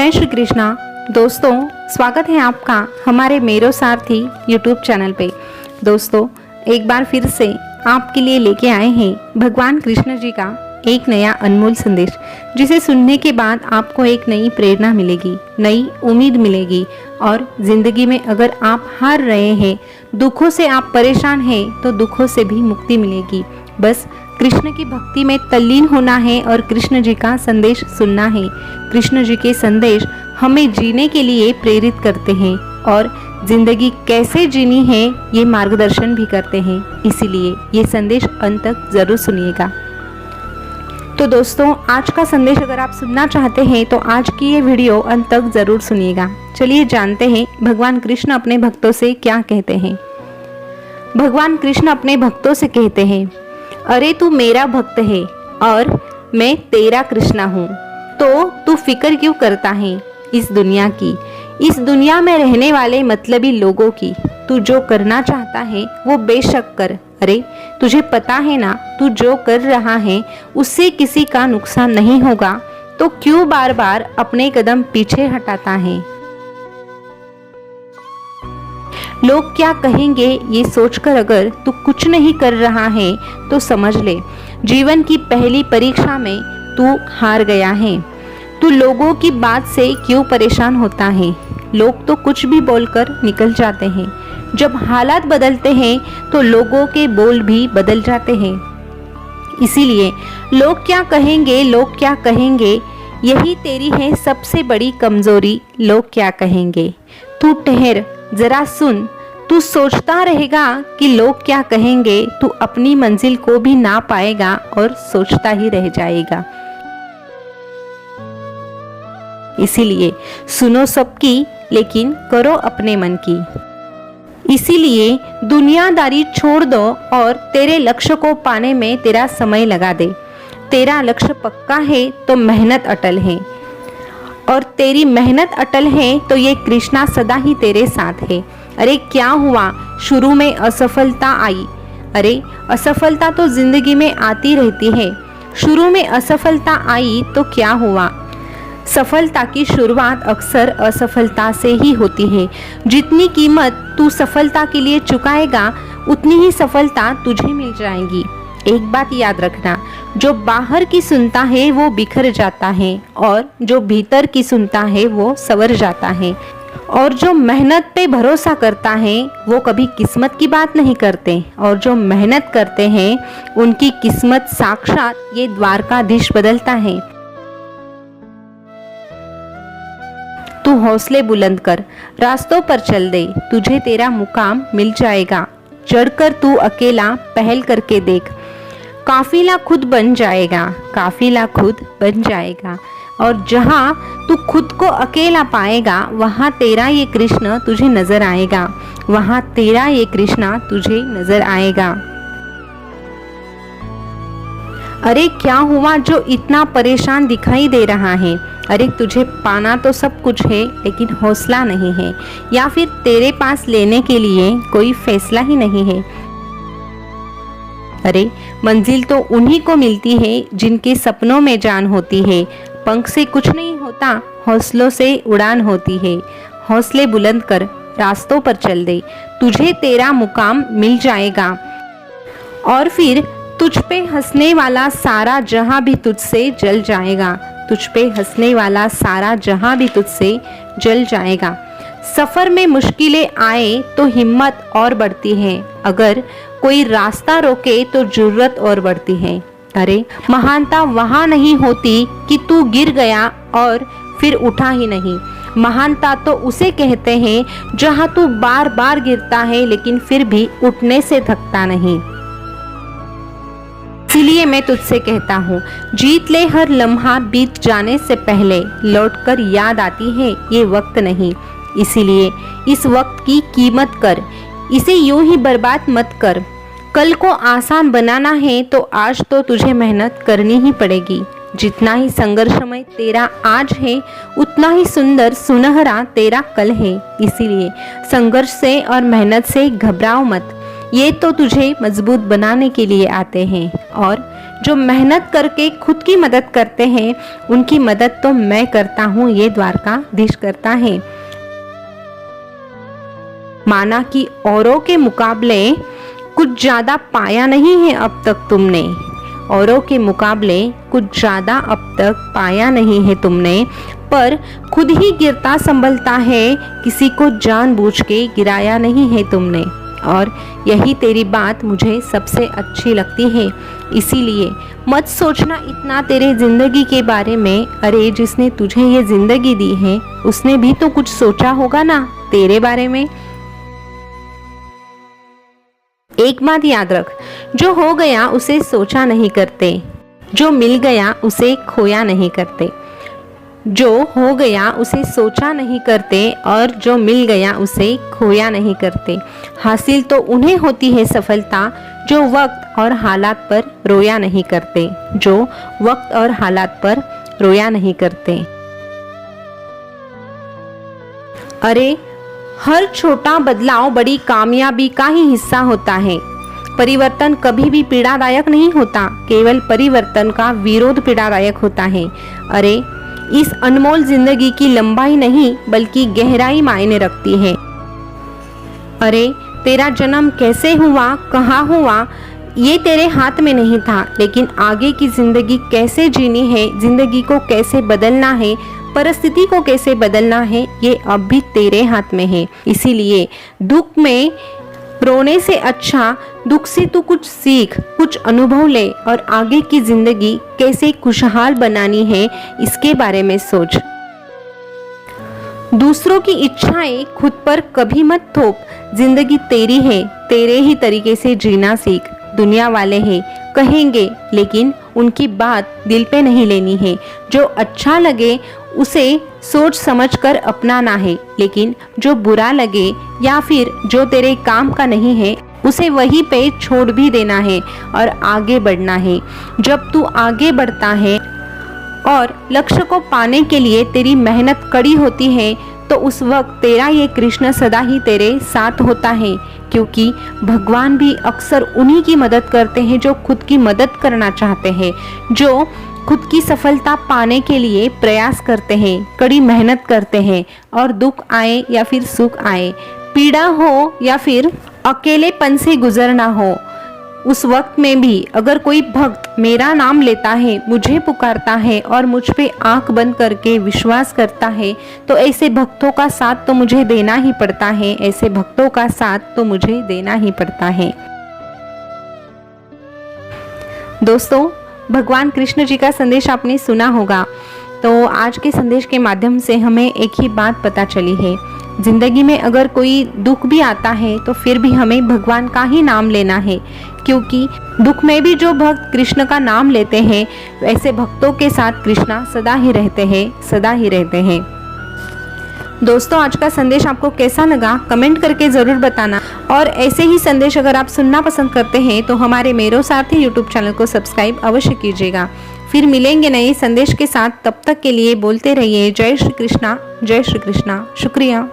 जय श्री कृष्णा। दोस्तों, स्वागत है आपका हमारे मेरो सारथी यूट्यूब चैनल पे। दोस्तों, एक बार फिर से आपके लिए लेके आए हैं भगवान कृष्ण जी का एक नया अनमोल संदेश, जिसे सुनने के बाद आपको एक नई प्रेरणा मिलेगी, नई उम्मीद मिलेगी। और जिंदगी में अगर आप हार रहे हैं, दुखों से आप परेशान हैं, तो दुखों से भी मुक्ति मिलेगी। बस कृष्ण की भक्ति में तल्लीन होना है और कृष्ण जी का संदेश सुनना है। कृष्ण जी के संदेश हमें जीने के लिए प्रेरित करते हैं और जिंदगी कैसे जीनी है ये मार्गदर्शन भी करते हैं। इसीलिए ये संदेश अंत तक जरूर सुनिएगा। तो दोस्तों, आज का संदेश अगर आप सुनना चाहते हैं तो आज की ये वीडियो अंत तक जरूर सुनिएगा। चलिए जानते हैं भगवान कृष्ण अपने भक्तों से क्या कहते हैं। भगवान कृष्ण अपने भक्तों से कहते हैं, अरे तू मेरा भक्त है और मैं तेरा कृष्णा हूँ, तो तू फिक्र क्यों करता है इस दुनिया की, इस दुनिया में रहने वाले मतलबी लोगों की। तू जो करना चाहता है वो बेशक कर। अरे तुझे पता है ना, तू जो कर रहा है उससे किसी का नुकसान नहीं होगा, तो क्यों बार बार अपने कदम पीछे हटाता है। लोग क्या कहेंगे ये सोचकर अगर तू कुछ नहीं कर रहा है तो समझ ले, जीवन की पहली परीक्षा में तू हार गया है। तू लोगों की बात से क्यों परेशान होता है। लोग तो कुछ भी बोलकर निकल जाते हैं। जब हालात बदलते हैं तो लोगों के बोल भी बदल जाते हैं। इसीलिए लोग क्या कहेंगे, लोग क्या कहेंगे, यही तेरी है सबसे बड़ी कमजोरी। लोग क्या कहेंगे। तू ठहर, जरा सुन। तू सोचता रहेगा कि लोग क्या कहेंगे, तू अपनी मंजिल को भी ना पाएगा और सोचता ही रह जाएगा। इसीलिए सुनो सबकी, लेकिन करो अपने मन की। इसीलिए दुनियादारी छोड़ दो और तेरे लक्ष्य को पाने में तेरा समय लगा दे। तेरा लक्ष्य पक्का है तो मेहनत अटल है, और तेरी मेहनत अटल है तो ये कृष्णा सदा ही तेरे साथ है। अरे क्या हुआ, शुरू में असफलता आई। अरे असफलता तो जिंदगी में आती रहती है। शुरू में असफलता आई तो क्या हुआ, सफलता की शुरुआत अक्सर असफलता से ही होती है। जितनी कीमत तू सफलता के लिए चुकाएगा, उतनी ही सफलता तुझे मिल जाएगी। एक बात याद रखना, जो बाहर की सुनता है वो बिखर जाता है, और जो भीतर की सुनता है वो संवर जाता है। और जो मेहनत पे भरोसा करता है वो कभी किस्मत की बात नहीं करते, और जो मेहनत करते हैं उनकी किस्मत साक्षात ये द्वारकाधीश बदलता है। तू हौसले बुलंद कर, रास्तों पर चल दे, तुझे तेरा मुकाम मिल जाएगा। चढ़कर तू अकेला पहल करके देख, काफिला खुद बन जाएगा, काफिला खुद बन जाएगा। और जहाँ तू खुद को अकेला पाएगा, वहाँ तेरा ये कृष्ण तुझे नजर आएगा, वहाँ तेरा ये कृष्णा तुझे नजर आएगा। अरे क्या हुआ जो इतना परेशान दिखाई दे रहा है। अरे तुझे पाना तो सब कुछ है, लेकिन हौसला नहीं है, या फिर तेरे पास लेने के लिए कोई फैसला ही नहीं है। अरे मंजिल तो उन्हीं को मिलती है जिनके सपनों में जान होती है। पंख से कुछ नहीं होता, हौसलों से उड़ान होती है। हौसले बुलंद कर, रास्तों पर चल दे, तुझे तेरा मुकाम मिल जाएगा। और फिर तुझ पे हंसने वाला सारा जहां भी तुझसे जल जाएगा। तुझ पे हंसने वाला सारा जहां भी तुझसे जल जाएगा। सफर में मुश्किलें आए तो हिम्मत और बढ़ती है, अगर कोई रास्ता रोके तो जुर्रत और बढ़ती है। अरे महानता वहां नहीं होती कि तू गिर गया और फिर उठा ही नहीं। महानता तो उसे कहते हैं जहां तू बार बार गिरता है लेकिन फिर भी उठने से थकता नहीं। इसीलिए मैं तुझसे कहता हूँ, जीत ले हर लम्हा, बीत जाने से पहले लौटकर याद आती है ये वक्त नहीं। इसीलिए इस वक्त की कीमत कर, इसे यूं ही बर्बाद मत कर। कल को आसान बनाना है तो आज तो तुझे मेहनत करनी ही पड़ेगी। जितना ही संघर्षमय तेरा आज है, उतना ही सुंदर सुनहरा तेरा कल है। इसीलिए संघर्ष से और मेहनत से घबराओ मत, ये तो तुझे मजबूत बनाने के लिए आते हैं। और जो मेहनत करके खुद की मदद करते हैं उनकी मदद तो मैं करता हूँ, ये द्वारकाधीश करता है। माना कि औरों के मुकाबले कुछ ज्यादा पाया नहीं है अब तक तुमने, औरों के मुकाबले कुछ ज्यादा अब तक पाया नहीं है तुमने, पर खुद ही गिरता संभलता है, किसी को जानबूझ के गिराया नहीं है तुमने। और यही तेरी बात मुझे सबसे अच्छी लगती है, इसीलिए मत सोचना इतना तेरे जिंदगी के बारे में। अरे जिसने तुझे ये जिंदगी दी है उसने भी तो कुछ सोचा होगा ना तेरे बारे में। एक बात याद रख, जो हो गया उसे सोचा नहीं करते, जो मिल गया उसे खोया नहीं करते। जो हो गया उसे सोचा नहीं करते और जो मिल गया उसे खोया नहीं करते। हासिल तो उन्हें होती है सफलता जो वक्त और हालात पर रोया नहीं करते, जो वक्त और हालात पर रोया नहीं करते। अरे हर छोटा बदलाव बड़ी कामयाबी का ही हिस्सा होता है। परिवर्तन कभी भी पीड़ादायक नहीं होता, केवल परिवर्तन का विरोध पीड़ादायक होता है। अरे इस अनमोल जिंदगी की लंबाई नहीं बल्कि गहराई मायने रखती है। अरे तेरा जन्म कैसे हुआ, कहाँ हुआ, ये तेरे हाथ में नहीं था, लेकिन आगे की जिंदगी कैसे जीनी है, जिंदगी को कैसे बदलना है, परिस्थिति को कैसे बदलना है, ये अब भी तेरे हाथ में है। इसीलिए दुख में रोने से अच्छा दुख से तू कुछ सीख, कुछ अनुभव ले और आगे की जिंदगी कैसे खुशहाल बनानी है इसके बारे में सोच। दूसरों की इच्छाएं खुद पर कभी मत थोप, जिंदगी तेरी है, तेरे ही तरीके से जीना सीख। दुनिया वाले हैं कहेंगे, लेकिन उनकी बात दिल पे नहीं लेनी है। जो अच्छा लगे उसे सोच समझकर अपनाना है, लेकिन जो बुरा लगे या फिर जो तेरे काम का नहीं है उसे वहीं पे छोड़ भी देना है और आगे बढ़ना है। जब तू आगे बढ़ता है और लक्ष्य को पाने के लिए तेरी मेहनत कड़ी होती है तो उस वक्त तेरा ये कृष्ण सदा ही तेरे साथ होता है, क्योंकि भगवान भी अक्सर उन्हीं की मदद करते हैं जो खुद की मदद करना चाहते हैं, जो खुद की सफलता पाने के लिए प्रयास करते हैं, कड़ी मेहनत करते हैं। और दुख आए या फिर सुख आए, पीड़ा हो या फिर अकेलेपन से गुजरना हो, उस वक्त में भी अगर कोई भक्त मेरा नाम लेता है, मुझे पुकारता है और मुझ पे आंख बंद करके विश्वास करता है, तो ऐसे भक्तों का साथ तो मुझे देना ही पड़ता है, ऐसे भक्तों का साथ तो मुझे देना ही पड़ता है। दोस्तों, भगवान कृष्ण जी का संदेश आपने सुना होगा, तो आज के संदेश के माध्यम से हमें एक ही बात पता चली है, जिंदगी में अगर कोई दुख भी आता है तो फिर भी हमें भगवान का ही नाम लेना है, क्योंकि दुख में भी जो भक्त कृष्ण का नाम लेते हैं ऐसे भक्तों के साथ कृष्णा सदा ही रहते हैं, सदा ही रहते हैं। दोस्तों, आज का संदेश आपको कैसा लगा कमेंट करके ज़रूर बताना, और ऐसे ही संदेश अगर आप सुनना पसंद करते हैं तो हमारे मेरो सारथी यूट्यूब चैनल को सब्सक्राइब अवश्य कीजिएगा। फिर मिलेंगे नए संदेश के साथ, तब तक के लिए बोलते रहिए जय श्री कृष्णा, जय श्री कृष्णा। शुक्रिया।